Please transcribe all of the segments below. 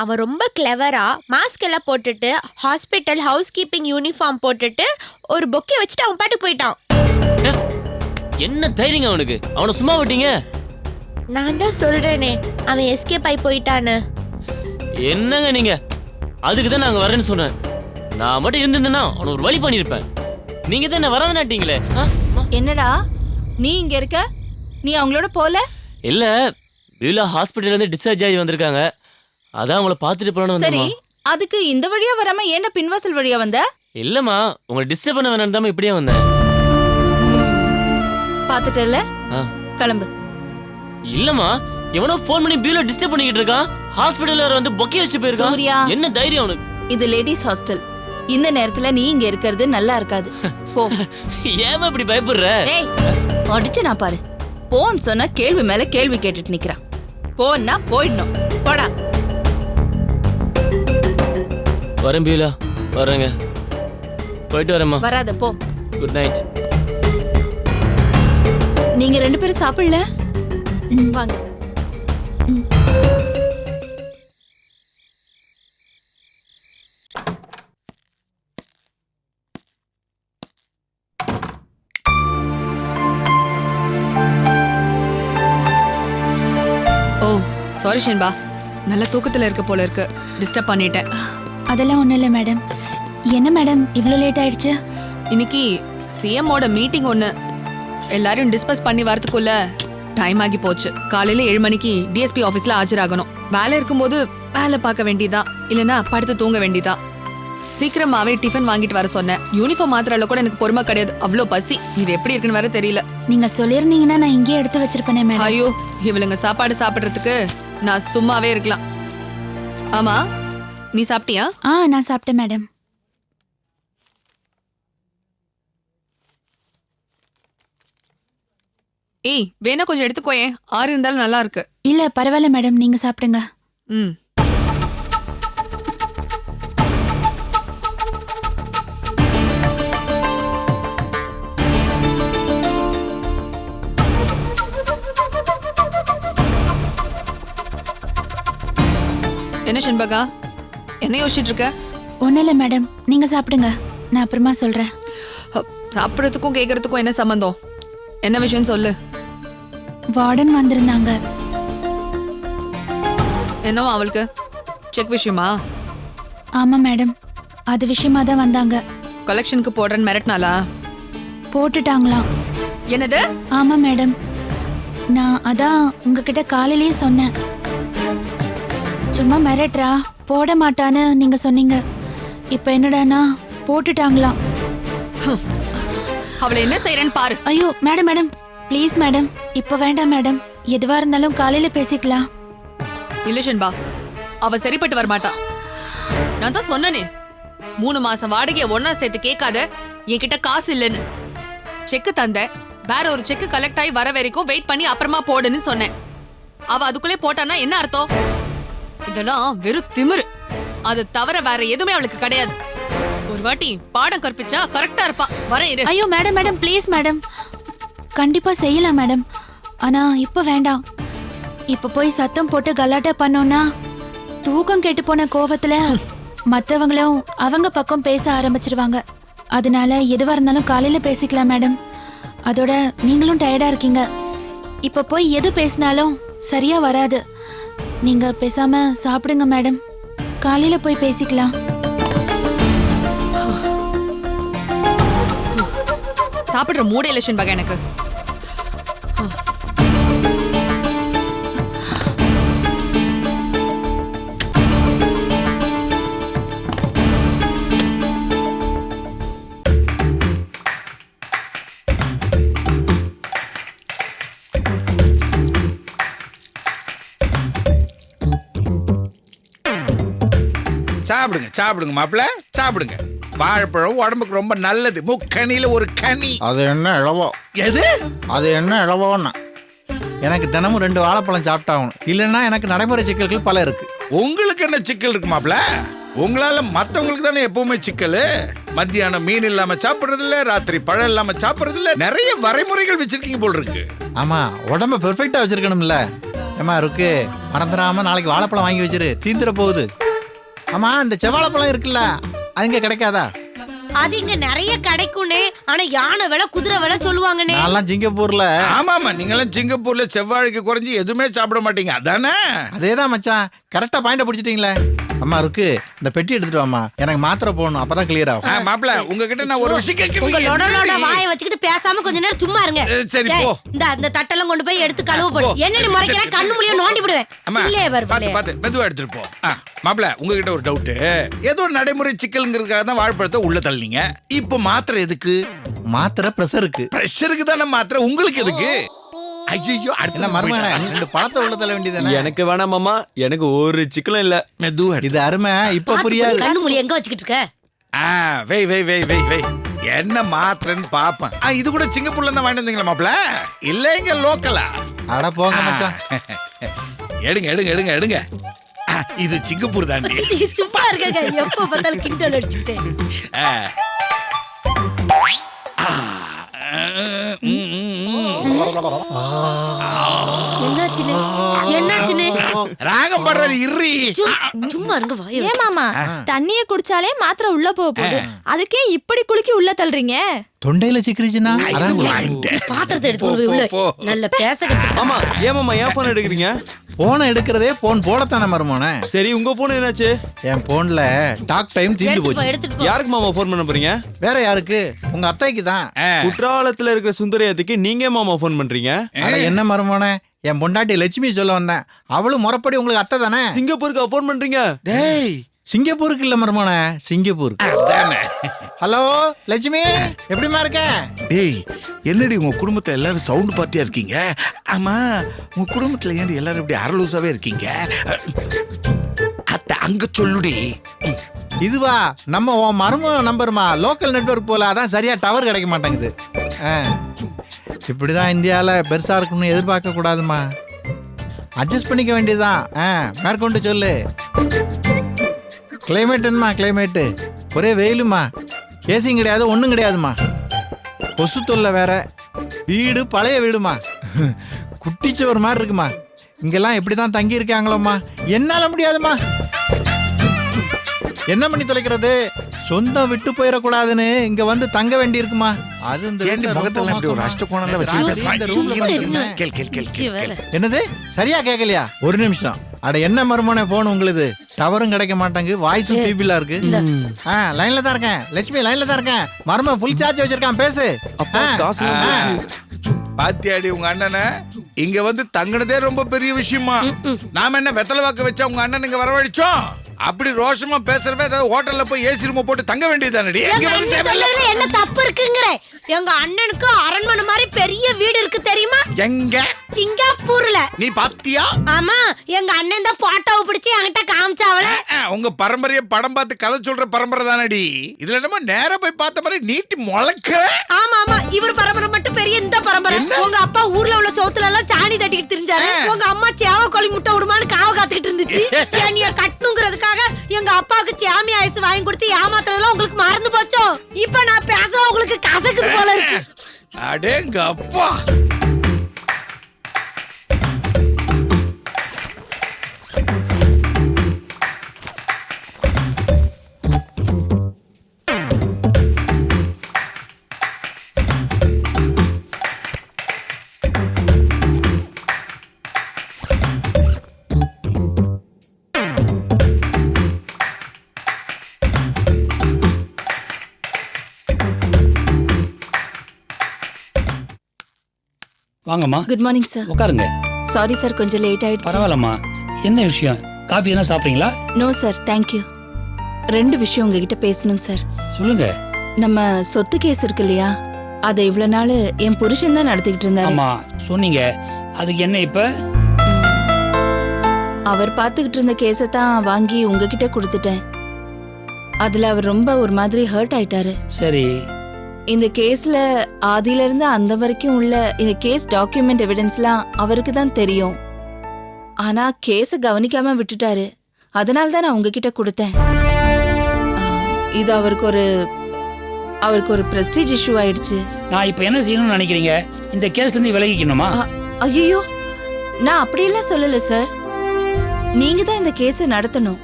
அவன் ரொம்ப கிளவரா மாஸ்க் எல்லாம் போட்டுட்டு ஹாஸ்பிட்டல் ஹவுஸ் கீப்பிங் யூனிஃபார்ம் போட்டுட்டு ஒரு பொக்கே வச்சுட்டு அவன் பாட்டு போயிட்டான். என்ன தைரியங்க அவனுக்கு? அவனை சும்மா விட்டீங்க? நான் தான் சொல்றேனே அவன் எஸ்கேப் ஆகி போயிட்டான்னு. என்னங்க நீங்க? அதுக்கு தான் நாங்க வரேன்னு சொன்னேன். நான் மட்டும் இருந்திருந்தேன்னா அவனை ஒரு வழி பண்ணிருப்பேன். நீங்க தான் என்ன வரவேனாட்டீங்களே. என்னடா நீ இங்க இருக்க? நீ அவங்களோட போல? இல்ல, பியூலா ஹாஸ்பிட்டல்ல இருந்து டிஸ்சார்ஜ் ஆகி வந்திருக்காங்க. அதான் அவங்கள பாத்துட்டு போறேன்னு சரி, வந்தேன். அதுக்கு இந்த வழியா வராம ஏன்டா பின்வாசல் வழியா வந்த? இல்லம்மா, உங்களை டிஸ்டர்ப் பண்ண வேணாம் தான் இப்படியே வந்தேன். பாத்துட்டல, கிளம்பு. இல்லம்மா, எவனோ ஃபோன் பண்ணி பியூலா டிஸ்டர்ப் பண்ணிக்கிட்டு இருக்கான். ஹாஸ்பிடல்ல வந்து பொக்கே வச்சுட்டு போயிருக்கான். என்ன தைரியம் அவனுக்கு? இது லேடிஸ் ஹாஸ்டல். இந்த நேரத்துல நீ இங்க இருக்கிறது நல்லா இருக்காது. போ. ஏமா இப்படி பயப்படுற? ஏய், அடிச்சு நான் பாரு. போன்னு சொன்னா கேள்வி மேல கேள்வி கேட்டுட்டு நிக்கிறான். போன்னா போயிடணும். போடா. வரேன் பியூலா, வரேங்க. போயிட்டு வரேம்மா. வராத, போ. Good night. நீங்க 2 பேரும் சாப்பிடல? வாங்க. ஓ சாரி ஷென்பா, நல்ல தூக்கத்துல இருக்க போல இருக்கு. டிஸ்டர்ப் பண்ணிட்டேன். அதெல்லாம் ஒண்ணும் இல்லை மேடம். என்ன மேடம் இவ்வளோ லேட் ஆயிடுச்சு? இன்னைக்கு சிஎம்மோட மீட்டிங் ஒன்று, எல்லாரும் டிஸ்கஸ் பண்ணி வரதுக்குள்ள டைம் ஆகி போச்சு. காலையில 7 மணிக்கு டிஎஸ்பி ஆஃபீஸ்ல ஆஜராகணும். வேலை இருக்கும்போது வேலை பார்க்க வேண்டியதா, இல்லைன்னா படுத்து தூங்க வேண்டியதா. சீக்கிரமாவே டிஃபன் வாங்கிட்டு வர சொன்னேன். யூனிஃபார்ம் மாத்திரால கூட எனக்கு பொறுமை கிடையாது. அவ்வளோ பசி. இது எப்படி இருக்குன்னு வேற தெரியல. நீங்க சொல்லியிருந்தீங்கன்னா நான் இங்கே எடுத்து வச்சிருப்பேனே மேடம். ஐயோ, இவளுங்க சாப்பாடு சாப்பிடுறதுக்கு நான் சும்மாவே இருக்கலாம். ஆமா, நீ சாப்பிட்டியா? நான் சாப்பிட்டேன் மேடம். ஏய், வேணா கொஞ்சம் எடுத்துக்கோயே. ஆறு இருந்தாலும் நல்லா இருக்கு. இல்ல பரவாயில்ல மேடம், நீங்க சாப்பிடுங்க. ம். என்ன ஷென்பகா, என்ன யோசிச்சுட்டு இருக்க? ஒன்றும் இல்லை மேடம், நீங்க சாப்பிடுங்க, நான் அப்புறமா சொல்றேன். சாப்பிட்றதுக்கும் கேட்கறதுக்கும் என்ன சம்பந்தம்? என்ன விஷயம் சொல்லு. வார்டன் வந்திருந்தாங்க. என்னவா அவளுக்கு? செக் விஷயமா? ஆமா மேடம், அது விஷயமா தான் வந்தாங்க. கலெக்ஷனுக்கு போடுறேன்னு மிரட்டினாளா? போட்டுட்டாங்களாம். என்னது? ஆமா மேடம், நான் அதான் உங்ககிட்ட காலையிலேயே சொன்னேன். சும்மா மிரட்டுறா, போட மாட்டான்னு நீங்க சொன்னீங்க. இப்ப என்னடானா போட்டுட்டாங்களாம். அவளை என்ன செய்யறேன்னு பாரு. ஐயோ மேடம் மேடம் ப்ளீஸ் மேடம், இப்ப வேண்டாம் மேடம், எதுவா இருந்தாலும் காலையில பேசிக்கலாம். இல்ல ஷென்பா, அவ சரிப்பட்டு வரமாட்டா. நான் தான் சொன்னனே, 3 மாசம் வாடகையை ஒன்னா சேர்த்து கேட்காத, என்கிட்ட காசு இல்லைன்னு. செக்கு தந்த, வேற ஒரு செக்கு கலெக்ட் ஆகி வர வரைக்கும் வெயிட் பண்ணி அப்புறமா போடுன்னு சொன்னேன். அவ அதுக்குள்ளே போட்டானா என்ன அர்த்தம்? இதெல்லாம் வெறும் திமிரு. அது தவிர வேற எதுவுமே அவளுக்கு கிடையாது. ஒரு வாட்டி பாடம் கற்பிச்சா கரெக்டா இருப்பா. வரேன் இரு. ஐயோ மேடம் மேடம் ப்ளீஸ் மேடம், கண்டிப்பா செய்யலாம் மேடம், ஆனா இப்ப வேண்டாம். இப்ப போய் சத்தம் போட்டு கலாட்டா பண்ணோம்னா தூக்கம் கெட்டு போன கோவத்துல மத்தவங்களும் அவங்க பக்கம் பேச ஆரம்பிச்சிருவாங்க. அதனால எதுவா இருந்தாலும் காலையில பேசிக்கலாம் மேடம். அதோட நீங்களும் டயர்டா இருக்கீங்க. இப்ப போய் எது பேசினாலும் சரியா வராது. நீங்க பேசாம சாப்பிடுங்க மேடம், காலையில போய் பேசிக்கலாம். சாப்பிடுற மூட எலெக்ஷன் பக எனக்கு. சாப்பிடுங்க சாப்பிடுங்க மாப்பிள்ள, சாப்பிடுங்க. வாழைப்பழம் உடம்புக்கு ரொம்ப நல்லது. முக்கணியில ஒரு கனி. அது என்ன இளவோ? எது? அது என்ன இளவோன்னா எனக்கு தினமும் 2 வாழைப்பழம் சாப்பிட்டாகணும், இல்லைன்னா எனக்கு நடைமுறை சிக்கல்கள் பல இருக்கு. உங்களுக்கு என்ன சிக்கல் இருக்கு மாப்பிள்ள? உங்களால மத்தவங்களுக்கு தானே எப்பவுமே சிக்கல். மத்தியானம் மீன் இல்லாம சாப்பிடுறது இல்ல, ராத்திரி பழம் இல்லாம சாப்பிடுறது இல்ல, நிறைய வரைமுறைகள் வச்சிருக்கீங்க போல் இருக்கு. ஆமா, உடம்ப பெர்ஃபெக்டா வச்சிருக்கணும்ல. ஏமா இருக்கு, மறந்துடாம நாளைக்கு வாழைப்பழம் வாங்கி வச்சிரு, தீந்துற போகுது. ஆமா, இந்த செவ்வாழைப்பழம் இருக்குல்ல, அது இங்க கிடைக்காதா? அது இங்க நிறைய கிடைக்கும்னே. ஆனா யானை விலை குதிரை விலை சொல்லுவாங்கண்ணே. நான்லாம் சிங்கப்பூர்ல. ஆமாமா, நீங்களாம் சிங்கப்பூர்ல செவ்வாழைக்கு குறைஞ்சி எதுவுமே சாப்பிட மாட்டீங்க அதானே? அதேதான் மச்சான், கரெக்டா பாயிண்ட பிடிச்சிட்டீங்களே. அம்மா இருக்கு, இந்த பெட்டி எடுத்துட்டு வாமா, எனக்கு மாத்திரை போடணும், அப்பதான் கிளியர் ஆகும். மாப்பிள்ள, உங்ககிட்ட நான் ஒரு விஷயம் உங்க லொட லொட கேட்கிறேன். வாயை வச்சுக்கிட்டு பேசாம கொஞ்ச நேரம் சும்மா இருங்க. சரி, ஏய், போ. இந்த தட்டெல்லாம் கொண்டு போய் எடுத்து கழுவ போடு. என்ன நீ முறைக்கிற? கண்ணு முடிய நோண்டி விடுவேன். அம்மா, இல்லையே பாத்து பாத்து மெதுவா எடுத்துட்டு போ. மாப்பிள்ள, உங்ககிட்ட ஒரு டவுட். ஏதோ நடைமுறை சிக்கல்ங்கிறதுக்காக தான் வாழைப்பழத்தை உள்ள தள்ளினீங்க. இப்போ மாத்திரை எதுக்கு? மாத்திரை பிரஷருக்கு. பிரஷருக்கு தானே மாத்திரை, உங்களுக்கு எதுக்கு? ஐயோ, என்ன மருமகனே, ரெண்டு பழத்தை உள்ள தள்ள வேண்டியதானே? எனக்கு வேணாம் மாமா, எனக்கு ஒரு சிக்கலும் இல்ல. மெதுவா இது அருமை, இப்ப புரியாது. கண்ணு முடிய எங்க வச்சுக்கிட்டு இருக்க? வெய் வெய் வெய் வெய் வெய் என்ன மாத்திரன்னு பாப்பேன். இது கூட சிங்கப்பூர்ல இருந்து வாங்கிட்டு வந்தீங்களா மாப்பிள்ள? இல்ல இங்க லோக்கலா? அட போங்க மச்சான். எடுங்க எடுங்க எடுங்க எடுங்க. இது சிங்கப்பூர் தாண்டி. சும்மா இருக்க, எப்ப பார்த்தாலும் கிண்டல் அடிச்சுக்கிட்டே. என்னாச்சுன்னு என்னாச்சுன்னு ராகம் பாடுறது இர்ரி. சும்மா இருங்க வாய. ஏன் மாமா, தண்ணிய குடிச்சாலே மாத்திரை உள்ள போக போகுது, அதுக்கே இப்படி குலுக்கி உள்ள தள்ளுறீங்க? தொண்டையில சிக்கிருச்சுன்னா அதான் பாத்திரத்தை எடுத்து போய் உள்ள நல்ல பேச. ஆமா, ஏன் மாமா என் போன் எடுக்கிறீங்க? போனை எடுக்கிறதே போன் போடத்தானே மருமகனே. சரி, உங்க போன் என்னாச்சு? என் போன்ல டாக் டைம் தீர்ந்து போச்சு. எடுத்துட்டு போ. யாருக்கு மாமா போன் பண்ண போறீங்க? வேற யாருக்கு? உங்க அத்தைக்கு தான். குற்றாலத்துல இருக்கிற சுந்தரியாத்துக்கு நீங்க மாமா போன் பண்றீங்க? அட என்ன மருமகனே, என் பொண்டாட்டி லட்சுமி சொல்ல வந்தேன். அவளும் முறைப்படி உங்களுக்கு அத்தை தானே. சிங்கப்பூருக்கு போன் பண்றீங்க? டேய், சிங்கப்பூருக்கு இல்ல மருமகனே, சிங்கப்பூருக்கு. ஹலோ லட்சுமி, எப்படிமா இருக்க? டேய், என்னடி உங்க குடும்பத்துல எல்லாரும் சவுண்ட் பார்ட்டியா இருக்கீங்க? ஆமா, உங்க குடும்பத்துல ஏன்டி எல்லாரும் இப்படி அரலூசாவே இருக்கீங்க? அத்தை அங்க சொல்லுடி. இதுவா நம்ம உன் மருமக நம்பருமா, லோக்கல் நெட்வொர்க் போல, அதான் சரியா டவர் கிடைக்க மாட்டேங்குது. இப்படிதான் இந்தியாவில் பெருசா இருக்கணும்னு எதிர்பார்க்க கூடாதுமா, அட்ஜஸ்ட் பண்ணிக்க வேண்டியதுதான். மேற்கொண்டு சொல்லு. கிளைமேட் என்னமா? கிளைமேட்டு ஒரே வெயிலுமா, ஏசியும் கிடையாது, ஒன்றும் கிடையாதுமா. கொசு தொல்லை வேற, வீடு பழைய வீடுமா, குட்டிச்சோர் மாதிரி இருக்குமா. இங்கெல்லாம் எப்படி தான் தங்கி இருக்காங்களோம்மா, என்னால முடியாதுமா. என்ன பண்ணி தொலைக்கிறது? சொந்தம் விட்டு போயிடக்கூடாதுன்னு இங்க வந்து தங்க வேண்டி இருக்குமா. அது இந்த ஏன்டி முகத்துல இப்படி ஒரு அஷ்டகோணம்ல வச்சிருக்க? என்னது சரியா கேட்கலையா? ஒரு நிமிஷம். அட என்ன மருமகனே போன் உங்களுது, டவரும் கிடைக்க மாட்டாங்க, வாய்ஸும் டிபிலா இருக்கு. லைன்ல தான் இருக்கேன் லட்சுமி, லைன்ல தான் இருக்கேன். மருமகன் ஃபுல் சார்ஜ் வச்சிருக்கான், பேசு. காசு பாத்தியாடி உங்க அண்ணனை இங்க வந்து தங்கினதே ரொம்ப பெரிய விஷயமா. நாம என்ன வெத்தலை வாக்கு வச்சா உங்க அண்ணன் இங்க வரவழைச்சோம்? அப்படி ரோஷமா பேசுறவ ஏதாவது ஹோட்டல்ல போய் ஏசி ரூம் போட்டு தங்க வேண்டியதானடி. என்ன தப்பு இருக்குங்கிற? எங்க அண்ணனுக்கு அரண்மனை மாதிரி பெரிய வீடு இருக்கு தெரியுமா? எங்க? சிங்கப்பூர்ல. நீ பாத்தியா? ஆமா, எங்க அண்ணன் தான் போட்டோவை பிடிச்சி என்கிட்ட காமிச்சாவல. உங்க பரம்பரைய படம் பார்த்து கதை சொல்ற பரம்பரை தானடி. இதுல என்னமோ நேரா போய் பார்த்த மாதிரி நீட்டி முளைக்க. ஆமா ஆமா, இவர் பரம்பரை மட்டும் பெரிய இந்த பரம்பரை. உங்க அப்பா ஊர்ல உள்ள சோத்துல எல்லாம் சாணி தட்டிக்கிட்டு தெரிஞ்சாரு. உங்க அம்மா சேவ கோழி முட்டை விடுமான்னு காவ காத்துக்கிட்டு இருந்துச்சு. என்னைய கட்டணுங்கிறதுக்காக எங்க அப்பாவுக்கு சாமி ஐஸ் வாங்கி கொடுத்து ஏமாத்துறதெல்லாம் உங்களுக்கு மறந்து போச்சோ? இப்ப நான் பேசுறேன், உங்களுக்கு கசக்குது போல இருக்கு. அடேங்க அப்பா. வாங்கம்மா. Good morning sir. உட்காருங்க. சாரி சார், கொஞ்சம் லேட் ஆயிடுச்சு. பரவாயில்லம்மா. என்ன விஷயம்? காஃபி என்ன சாப்பிட்றீங்களா? No sir, thank you. 2 விஷயம் உங்ககிட்ட பேசணும் சார். சொல்லுங்க. நம்ம சொத்து கேஸ் இருக்கு இல்லையா, அதை இவ்வளவு நாள் என் புருஷன் தான் நடத்திக்கிட்டு இருந்தாரு. ஆமா சொன்னீங்க, அதுக்கு என்ன இப்ப? அவர் பார்த்துக்கிட்டு இருந்த கேஸை தான் வாங்கி உங்ககிட்ட கொடுத்துட்டேன். அதுல அவர் ரொம்ப ஒரு மாதிரி ஹர்ட் ஆயிட்டாரு. சரி. இந்த கேஸ்ல ஆதியில இருந்து அந்த வரைக்கும் உள்ள இந்த கேஸ் டாக்குமெண்ட் எவிடன்ஸ்லாம் அவருக்கு தான் தெரியும். ஆனா கேஸ கவனிக்காம விட்டுட்டாரு. அதனால தான் நான் உங்ககிட்ட கொடுத்தேன். இது அவருக்கு ஒரு பிரஸ்டீஜ் இஷ்யூ ஆயிடுச்சு. நான் இப்ப என்ன செய்யணும்னு நினைக்கிறீங்க? இந்த கேஸ்ல இருந்து விலகிக்கணுமா? ஐயோ, நான் அப்படியெல்லாம் சொல்லல சார். நீங்க தான் இந்த கேஸை நடத்தணும்.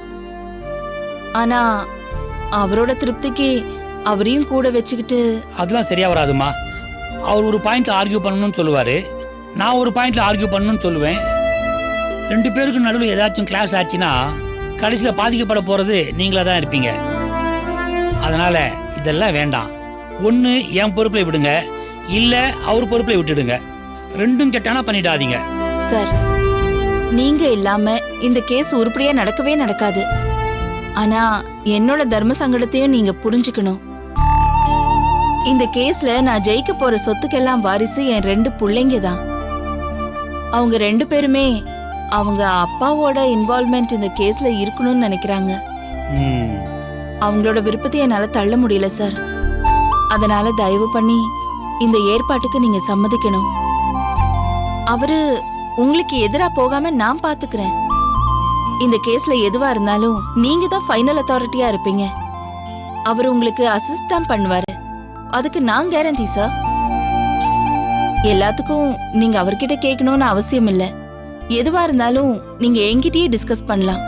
ஆனா அவரோட திருப்திக்கு அவரையும் கூட வச்சுக்கிட்டு அதெல்லாம் சரியா வராதுமா. அவர் ஒரு பாயிண்ட்ல ஆர்கியூ பண்ணணும்னு சொல்லுவாரு, நான் ஒரு பாயிண்ட்ல ஆர்கியூ பண்ணணும்னு சொல்லுவேன். 2 பேருக்கு நடுவில் ஏதாச்சும் கிளாஸ் ஆச்சுன்னா கடைசியில் பாதிக்கப்பட போறது நீங்களா தான் இருப்பீங்க. அதனால இதெல்லாம் வேண்டாம். ஒன்று என் பொறுப்பில் விடுங்க, இல்ல அவர் பொறுப்பில் விட்டுடுங்க. ரெண்டும் கெட்டானா பண்ணிடாதீங்க. சார், நீங்க இல்லாம இந்த கேஸ் உருப்படியா நடக்கவே நடக்காது. ஆனா என்னோட தர்ம சங்கடத்தையும் நீங்க புரிஞ்சுக்கணும். இந்த கேஸ்ல நான் ஜெயிக்க போற சொத்துக்கெல்லாம் வாரிசு என் 2 பிள்ளைங்க தான். அவங்க 2 பேருமே அவங்க அப்பாவோட இன்வால்வ்மெண்ட் இந்த கேஸ்ல இருக்கணும்னு நினைக்கிறாங்க. ம், அவங்களோட விருப்பத்தை என்னால தள்ள முடியல சார். அதனால தயவு பண்ணி இந்த ஏற்பாட்டுக்கு நீங்க சம்மதிக்கணும். அவரு உங்களுக்கு எதிரா போகாம நான் பாத்துக்கிறேன். இந்த கேஸ்ல எதுவா இருந்தாலும் நீங்க தான் ஃபைனல் அத்தாரிட்டியா இருப்பீங்க. அவர் உங்களுக்கு அசிஸ்ட் தான் பண்ணுவாரு, அதுக்கு நான் கேரண்டி சார். எல்லாத்துக்கும் நீங்க அவர்கிட்ட கேட்கணும்னு அவசியம் இல்ல. எதுவா இருந்தாலும் நீங்க என்கிட்டயே டிஸ்கஸ் பண்ணலாம்.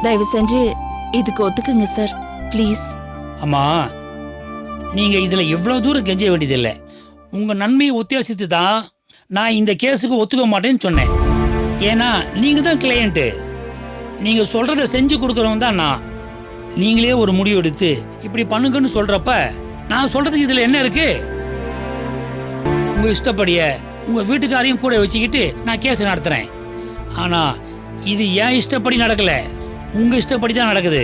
தயவு செஞ்சு இதுக்கு ஒத்துக்குங்க சார், ப்ளீஸ். அம்மா, நீங்க இதுல எவ்வளவு தூரம் கெஞ்ச வேண்டியதில்லை. உங்க நன்மையை உத்தேசித்து தான் நான் இந்த கேஸுக்கு ஒத்துக்க மாட்டேன்னு சொன்னேன். ஏன்னா நீங்க தான் கிளையண்ட்டு, நீங்க சொல்றத செஞ்சு கொடுக்கறவங்க தான் நான். நீங்களே ஒரு முடிவு எடுத்து இப்படி பண்ணுங்கன்னு சொல்றப்ப நான் சொல்றதுக்கு இதுல என்ன இருக்கு? உங்க இஷ்டப்படிய உங்க வீட்டுக்காரையும் கூட வச்சுக்கிட்டு நான் கேஸ் நடத்துறேன். ஆனா இது ஏன் இஷ்டப்படி நடக்கல, உங்க இஷ்டப்படி தான் நடக்குது.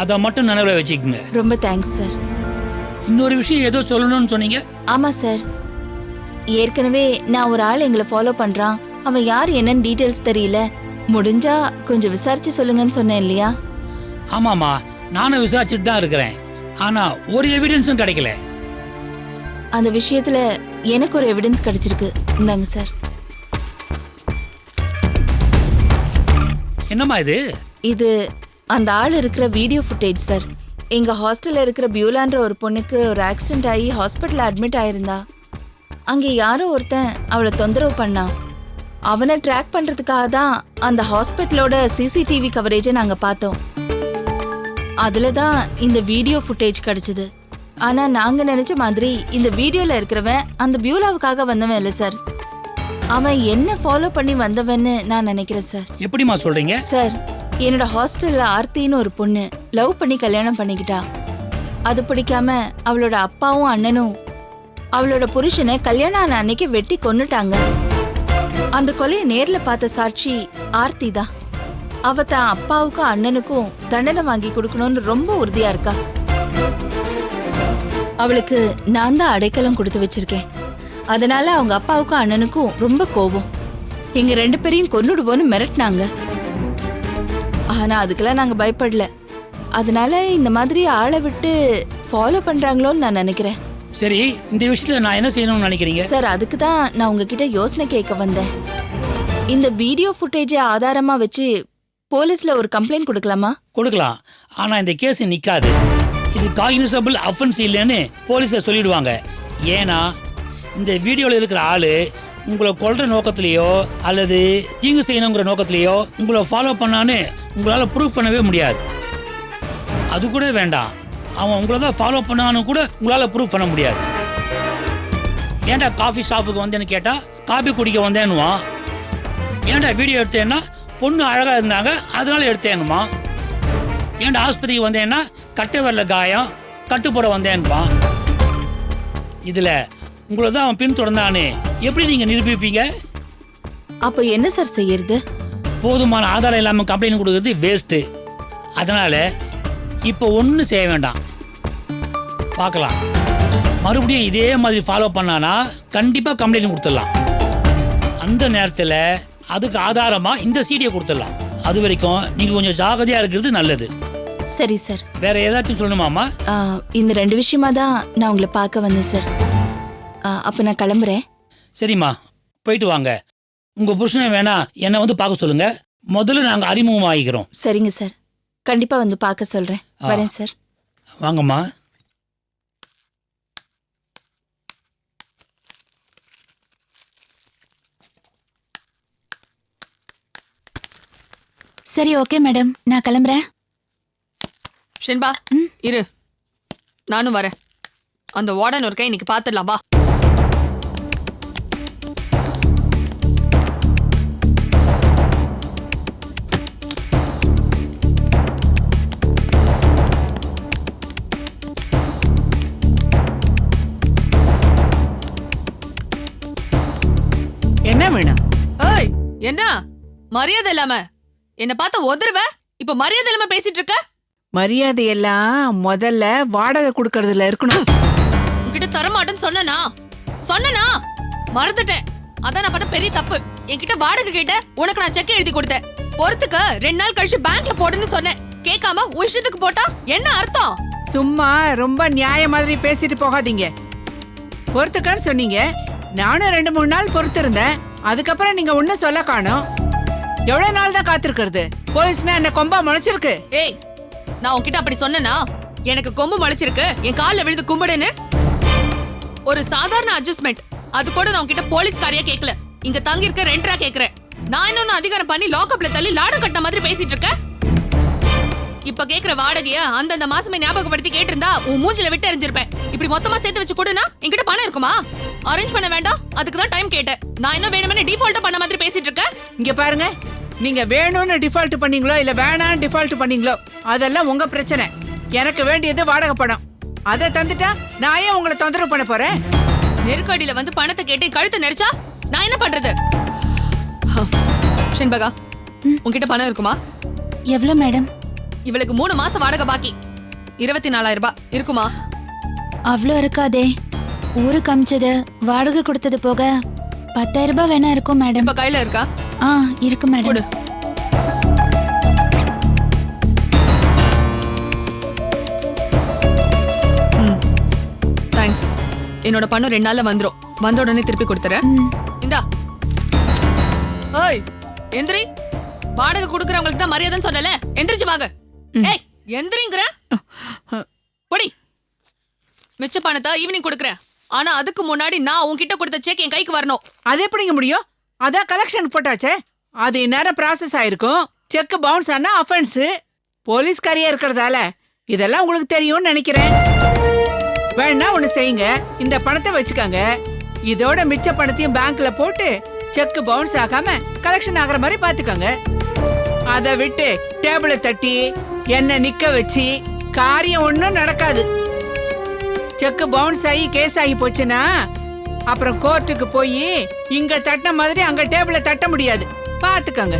அதை மட்டும் நினைவுல வச்சுக்கோங்க. ரொம்ப தேங்க்ஸ் சார். இன்னொரு விஷயம் ஏதோ சொல்லணும்னு சொன்னீங்க. ஆமா சார், ஏற்கனவே நான் ஒரு ஆள் எங்களை ஃபாலோ பண்றான். அவன் யார் என்னன்னு டீடைல்ஸ் தெரியல, முடிஞ்சா கொஞ்சம் விசாரிச்சு சொல்லுங்கன்னு சொன்னேன் இல்லையா? ஆமாமா, நானும் விசாரிச்சுட்டு தான் இருக்கிறேன். ஆனா ஒரு எவிடன்ஸும் கிடைக்கல. அந்த விஷயத்துல எனக்கு ஒரு எவிடன்ஸ் கிடைச்சிருக்கு. இந்தாங்க சார். என்னம்மா இது? இது அந்த ஆள் இருக்கிற வீடியோ ஃபுட்டேஜ் சார். எங்க ஹாஸ்டல்ல இருக்கிற பியூலான்ற ஒரு பொண்ணுக்கு ஒரு ஆக்சிடென்ட் ஆகி ஹாஸ்பிட்டல் அட்மிட் ஆயிருந்தா. அங்கே யாரோ ஒருத்தன் அவளை தொந்தரவு பண்ணான். அவனை ட்ராக் பண்றதுக்காக தான் அந்த ஹாஸ்பிட்டலோட சிசிடிவி கவரேஜை நாங்க பார்த்தோம். அதுல தான் இந்த வீடியோ ஃபுட்டேஜ் கிடைச்சது. ஆனா நாங்க நினைச்ச மாதிரி இந்த வீடியோல இருக்கிறவன் அந்த பியூலாவுக்காக வந்தவன் இல்லை சார். அவன் என்ன ஃபாலோ பண்ணி வந்தவன்னு நான் நினைக்கிறேன் சார். எப்படிமா சொல்றீங்க? சார், என்னோட ஹாஸ்டல்ல ஆர்த்தின்னு ஒரு பொண்ணு லவ் பண்ணி கல்யாணம் பண்ணிக்கிட்டா. அது பிடிக்காம அவளோட அப்பாவும் அண்ணனும் அவளோட புருஷனை கல்யாணம் ஆன அன்னைக்கு வெட்டி கொன்னுட்டாங்க. அந்த கொலையை நேர்ல பார்த்த சாட்சி ஆர்த்தி தான். அவ தான் அப்பாவுக்கும் அண்ணனுக்கும் தண்டனை வாங்கி கொடுக்கணும்னு ரொம்ப உறுதியா இருக்கா. அவளுக்கு நான் தான் அடைக்கலம் கொடுத்து வச்சிருக்கேன். அதனால அவங்க அப்பாவுக்கும் அண்ணனுக்கும் ரொம்ப கோபம். எங்க 2 பேரையும் கொன்னுடுவோன்னு மிரட்டினாங்க. ஆனா அதுக்கெல்லாம் நாங்க பயப்படல. அதனால இந்த மாதிரி ஆளை விட்டு ஃபாலோ பண்றாங்களோன்னு நான் நினைக்கிறேன். சரி, இந்த விஷயத்துல நான் என்ன செய்யணும்னு நினைக்கிறீங்க? சார், அதுக்கு தான் நான் உங்ககிட்ட யோசனை கேட்க வந்தேன். இந்த வீடியோ ஃபுட்டேஜை ஆதாரமா வச்சு போலீஸ்ல ஒரு கம்ப்ளைண்ட் கொடுக்கலாமா? கொடுக்கலாம். ஆனா இந்த கேஸ் நிக்காது. இது காகினிசபிள் அஃபென்ஸ் இல்லைன்னு போலீஸை சொல்லிடுவாங்க. ஏன்னா இந்த வீடியோல இருக்கிற ஆளு உங்களை கொல்ற நோக்கத்திலேயோ அல்லது தீங்கு செய்யணுங்கிற நோக்கத்திலேயோ உங்களை ஃபாலோ பண்ணான்னு உங்களால ப்ரூவ் பண்ணவே முடியாது. அது கூட வேண்டாம், அவன் உங்களை தான் ஃபாலோ பண்ணான்னு கூட உங்களால ப்ரூவ் பண்ண முடியாது. ஏன்டா காஃபி ஷாப்புக்கு வந்தேன்னு கேட்டா காபி குடிக்க வந்தேன்னுவான். ஏன்டா வீடியோ எடுத்தேன்னா பொண்ணு அழகா இருந்தாங்க அதனால எடுத்தேன்னுமா. ஏன்டா ஆஸ்பத்திரிக்கு வந்தேன்னா கட்டை வரல காயம் கட்டு போட வந்தேன்னுவான். இதுல உங்களை தான் அவன் பின் தொடர்ந்தானே எப்படி நீங்க நிரூபிப்பீங்க? அப்ப என்ன சார் செய்யறது? போதுமான ஆதாரம் இல்லாம கம்ப்ளைண்ட் கொடுக்கறது வேஸ்ட். அதனால இப்போ ஒன்றும் செய்ய வேண்டாம், பார்க்கலாம். மறுபடியும் இதே மாதிரி ஃபாலோ பண்ணானா கண்டிப்பா கம்ப்ளைண்ட் கொடுத்துடலாம். அந்த நேரத்தில் அதுக்கு ஆதாரமா இந்த சீடியை கொடுத்துடலாம். அது வரைக்கும் நீங்க கொஞ்சம் ஜாகிரதையா இருக்கிறது நல்லது. சரி சார். வேற ஏதாச்சும் சொல்லணுமாமா? இந்த 2 விஷயமா தான் நான் உங்களை பார்க்க வந்தேன் சார். அப்ப நான் கிளம்புறேன். சரிம்மா, போயிட்டு வாங்க. உங்க புருஷனை வேணா என்னை வந்து பார்க்க சொல்லுங்க. முதல்ல நாங்க அறிமுகம் ஆகிக்கிறோம். சரிங்க சார், கண்டிப்பா வந்து பார்க்க சொல்றேன். வரேன் சார். வாங்கம்மா. சரி ஓகே மேடம், நான் கிளம்புறேன். ஷென்பா இரு, நானும் வரேன். அந்த வார்டன் ஒரு கை இன்னைக்கு பாத்துடலாம் வா. என்ன வேணும்? ஏய் என்ன மரியாதை இல்லாம என்ன பார்த்த உதறுவ? இப்ப மரியாதை இல்லாம பேசிட்டு இருக்க. மரியாதை எல்லாம் முதல்ல வாடகை கொடுக்கறதுல இருக்கணும். உன்கிட்ட தரமாட்டேன்னு சொன்னனா மறந்துட்டேன். அதான் நான் பண்ண பெரிய தப்பு. என்கிட்ட வாடகை கேட்ட, உனக்கு நான் செக் எழுதி கொடுத்தேன். பொறுத்துக்க 2 நாள் கழிச்சு பேங்க்ல போடுன்னு சொன்னேன். கேட்காம விஷயத்துக்கு போட்டா என்ன அர்த்தம்? சும்மா ரொம்ப நியாய மாதிரி பேசிட்டு போகாதீங்க. பொறுத்துக்கான்னு சொன்னீங்க, நானும் 2-3 நாள் பொறுத்து இருந்தேன். அதுக்கப்புறம் நீங்க ஒன்னும் சொல்ல காணோம். எவ்வளவு நாள் தான் காத்திருக்கிறது? போலீஸ்னா என்ன கொம்பா முளைச்சிருக்கு? ஏய், நான் உன்கிட்ட அப்படி சொன்னனா? எனக்கு கொம்பு முளைச்சிருக்கு, என் கால்ல விழுந்து கும்பிடுன்னு. ஒரு சாதாரண அட்ஜஸ்ட்மெண்ட், அது கூட நான் உன்கிட்ட போலீஸ்காரியா கேட்கல. இங்க தங்கி இருக்க ரெண்டரா கேக்குறேன். நான் இன்னொன்னு அதிகாரம் பண்ணி லாக்அப்ல தள்ளி லாடம் கட்ட மாதிரி பேசிட்டு இருக்கேன். இப்ப கேக்குற வாடகைய அந்தந்த மாசமே ஞாபகப்படுத்தி கேட்டிருந்தா உன் மூஞ்சில விட்டு எறிஞ்சிருப்பேன். இப்படி மொத்தமா சேர்த்து வச்சு கொடுனா என்கிட்ட பணம் இருக்குமா? அரேஞ்ச் பண்ண வேண்டாம், அதுக்கு தான் டைம் கேட்டேன். நான் இன்னும் வேணும்னு டிஃபால்ட் பண்ண மாதிரி பேசிட்டு இருக்கேன். இங்க பாருங்க, நீங்க வேணும்னு டிஃபால்ட் பண்ணீங்களோ இல்ல வேணாம்னு டிஃபால்ட் பண்ணீங்களோ அதெல்லாம் உங்க பிரச்சனை. எனக்கு வேண்டியது வாடகை பணம். அதை தந்துட்டா நான் ஏன் உங்களை தொந்தரவு பண்ண போறேன்? நெருக்கடியில வந்து பணத்தை கேட்டு கழுத்து நெரிச்சா நான் என்ன பண்றது? ஷென்பகா, உன்கிட்ட பணம் இருக்குமா? எவ்வளவு மேடம்? இவளுக்கு 3 மாசம் வாடகை பாக்கி, 24,000 ரூபாய் இருக்குமா? அவ்வளோ இருக்காதே. ஊருக்கு அமிச்சது, வாடகை கொடுத்தது போக 10,000 ரூபாய் வேணா இருக்கும் மேடம். இப்ப கையில இருக்கா? ஆ இருக்கு மேடம். தேங்க்ஸ். என்னோட பணம் 2 நாள்ல வந்துரும். வந்த உடனே திருப்பி கொடுத்துறேன். இந்தா. ஓய் எந்திரி. வாடகை கொடுக்கறவங்களுக்கு தான் மரியாதைன்னு சொன்னல, எந்திரிச்சு வாங்க. ஏய் எந்திரிங்கற. போடி. மிச்ச பணத்தை ஈவினிங் கொடுக்கறேன். ஆனா அதுக்கு முன்னாடி நான் உன்கிட்ட கொடுத்த செக் என் கைக்கு வரணும். அது எப்படிங்க முடியும்? அதான் கலெக்ஷன் போட்டாச்சே, அது நேரம் ப்ராசஸ் ஆயிருக்கும். செக் பவுன்ஸ் ஆனா அஃபென்ஸ். போலீஸ்காரியா இருக்கிறதால இதெல்லாம் உங்களுக்கு தெரியும்னு நினைக்கிறேன். வேணா ஒண்ணு செய்யுங்க, இந்த பணத்தை வச்சுக்கோங்க. இதோட மிச்ச பணத்தையும் பேங்க்ல போட்டு செக் பவுன்ஸ் ஆகாம கலெக்ஷன் ஆகிற மாதிரி பாத்துக்கோங்க. அதை விட்டு டேபிளை தட்டி என்ன நிக்க வச்சு காரியம் ஒன்னும் நடக்காது. செக் பவுன்ஸ் ஆகி கேஸ் ஆகி போச்சுன்னா அப்புறம் கோர்ட்டுக்கு போய் இங்க தட்டின மாதிரி அங்க டேபிள தட்ட முடியாது. பாத்துக்கங்க.